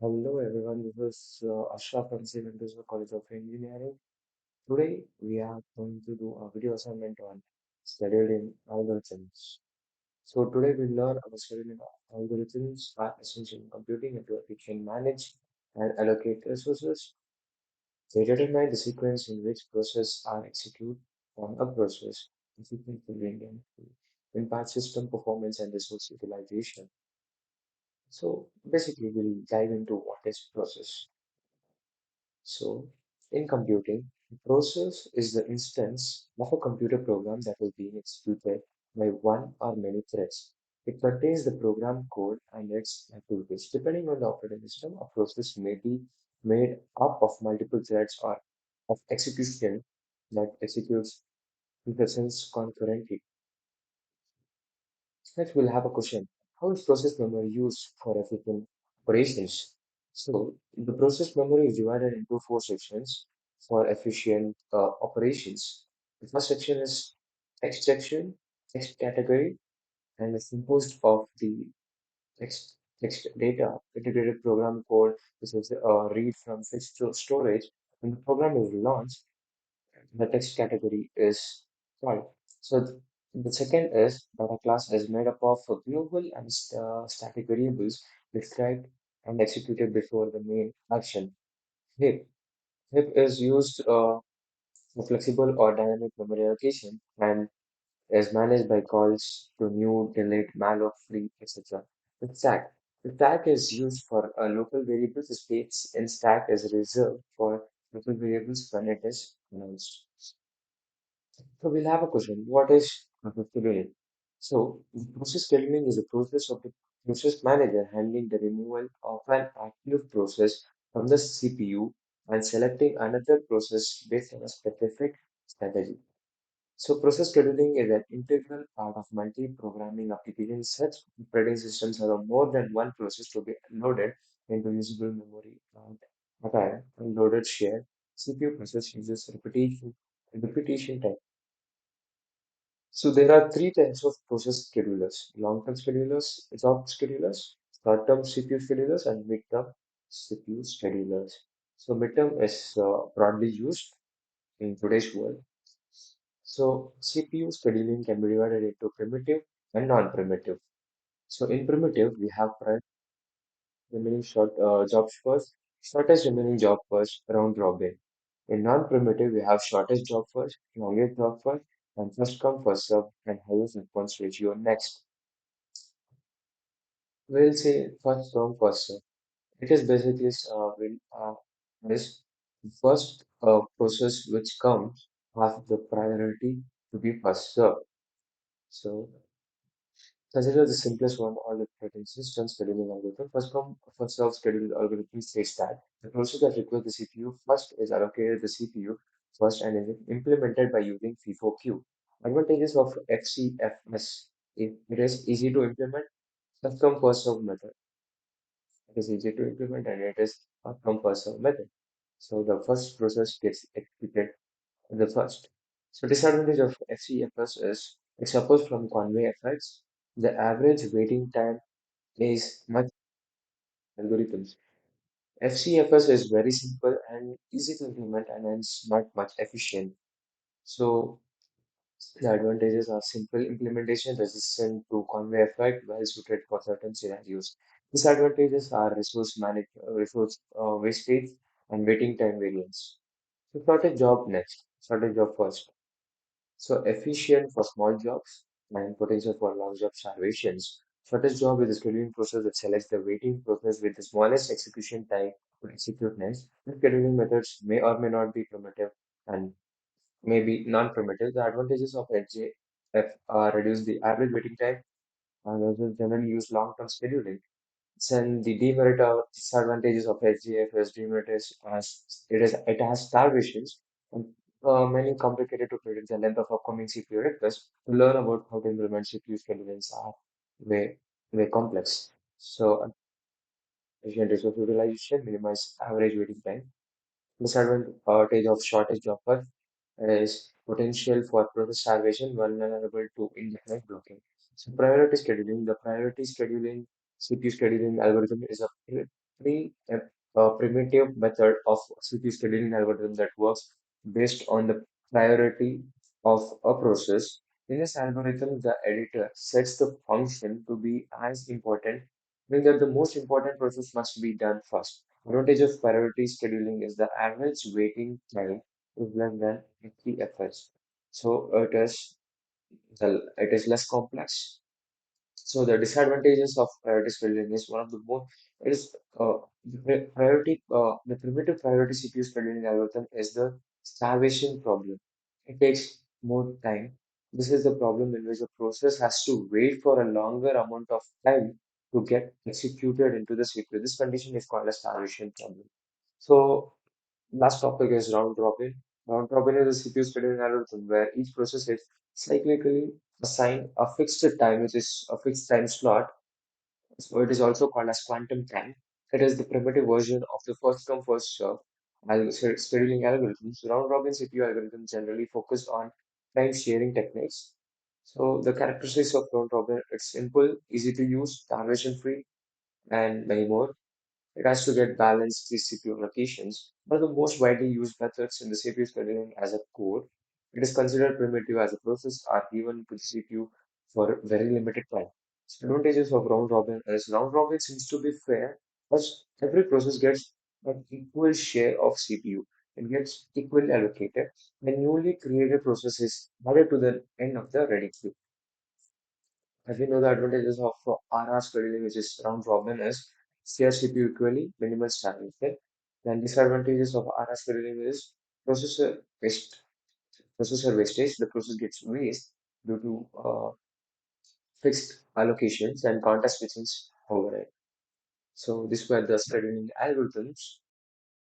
Hello everyone, this is Ashraf from Civil College of Engineering. Today we are going to do a video assignment on scheduling algorithms. So today we learn about scheduling algorithms are essential in computing and to efficiently manage and allocate resources. They determine the sequence in which processes are executed on a process, efficiently impact system performance and resource utilization. So basically we'll dive into what is process. So, in computing, the process is the instance of a computer program that is being executed by one or many threads. It contains the program code and its activities. Depending on the operating system, a process may be made up of multiple threads or of execution that executes processes concurrently. Next, we'll have a question. How is process memory used for efficient operations? So, the process memory is divided into four sections for efficient operations. The first section is text section, text category, and it's composed of the text data, integrated program code. This is read from fixed storage. When the program is launched, the text category is called. So the second is data class is made up of global and static variables described and executed before the main action. Heap. Heap is used for flexible or dynamic memory allocation and is managed by calls to new, delete, malloc, free, etc. The stack. The stack is used for local variables. The space in stack is reserved for local variables when it is announced. So we'll have a question. What is process scheduling? So the process scheduling is the process of the process manager handling the removal of an active process from the CPU and selecting another process based on a specific strategy. So process scheduling is an integral part of multi-programming applications. Such operating systems allow more than one process to be loaded into usable memory at a time. Unloaded shared CPU process uses repetition time. So there are three types of process schedulers: long-term schedulers, job schedulers, short-term CPU schedulers, and mid-term CPU schedulers. So mid-term is broadly used in today's world. So CPU scheduling can be divided into primitive and non-primitive. So in primitive, we have remaining jobs first, shortest remaining job first, round robin. In non-primitive, we have shortest job first, longest job first, and first come first serve and highest response ratio next. We'll say first come first serve. It is basically is the first process which comes has the priority to be first served. So consider the simplest one, all the operating systems scheduling algorithm. First come, first served scheduling algorithm states that the process that requires the CPU first is allocated the CPU first and is implemented by using FIFO queue. Advantages of FCFS. It is easy to implement. First come, first served method. It is easy to implement and it is a come first served method. So the first process gets executed the first. So disadvantage of FCFS is it suffers from convoy effects. The average waiting time is much algorithms. FCFS is very simple and easy to implement and hence not much efficient. So the advantages are simple implementation, resistant to convoy effect, well suited for certain scenarios. Disadvantages are resource wastage, and waiting time variance. So shortage job next, shortage job first. So efficient for small jobs and potential for long job starvations. Shortest job is the scheduling process that selects the waiting process with the smallest execution time to execute next. The scheduling methods may or may not be primitive and may be non-primitive. The advantages of HJF are reduce the average waiting time and also generally use long-term scheduling. Then the demerit or disadvantages of HGFS demerit is it has starvations and many complicated to predict the length of upcoming CPU requests. To learn about how to implement CPU scheduling are way way complex. So efficient resource utilization, minimize average waiting time. Disadvantage of shortage offer is potential for process starvation vulnerable to indefinite blocking. So priority scheduling, the priority scheduling CPU scheduling algorithm is a preemptive a primitive method of CPU scheduling algorithm that works based on the priority of a process. In this algorithm, the editor sets the function to be as important, meaning that the most important process must be done first. Advantage of priority scheduling is the average waiting time is less than FCFS. So it is less complex. So the disadvantages of priority scheduling is one of the more is the primitive priority CPU scheduling algorithm is the starvation problem. It takes more time. This is the problem in which the process has to wait for a longer amount of time to get executed into the CPU. This condition is called a starvation problem. So last topic is round robin. Round robin is a CPU scheduling algorithm where each process is cyclically assigned a fixed time, which is a fixed time slot. So it is also called as quantum time. It is the primitive version of the first come first serve scheduling algorithms. Round robin CPU algorithms generally focus on time sharing techniques. So the characteristics of round robin, it's simple, easy to use, starvation free, and many more. It has to get balanced these CPU allocations. One of the most widely used methods in the CPU scheduling as a core, it is considered primitive as a process are given to the CPU for very limited time. So advantages of round robin is round robin seems to be fair, as every process gets an equal share of CPU. It gets equally allocated. The newly created process is added to the end of the ready queue. As we know, the advantages of RR scheduling, which is round robin, is share CPU equally, minimal stagnation. Then disadvantages of RR scheduling is processor waste, processor wastage. The process gets waste due to fixed allocations and context switching override. So these were the scheduling algorithms.